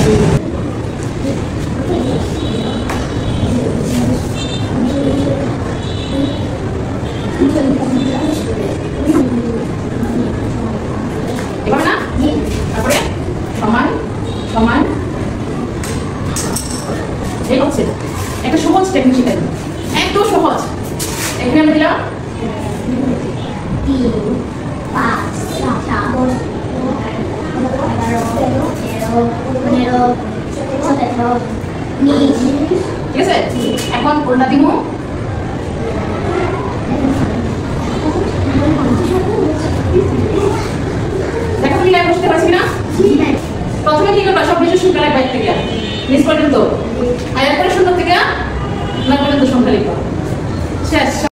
এবার না তারপরে সমান সমান এই হচ্ছে একটা সহজ টেকনিক শিখাই এত সহজ এখানে আমি দিলাম 3 5 6 ঠিক আছে এখন কোনটা দিব দেখো কি লাইন বুঝতে পারছি না প্রথমে কি করবা সব কিছু শুনতে লাগবে থেকে মিস করবেন তো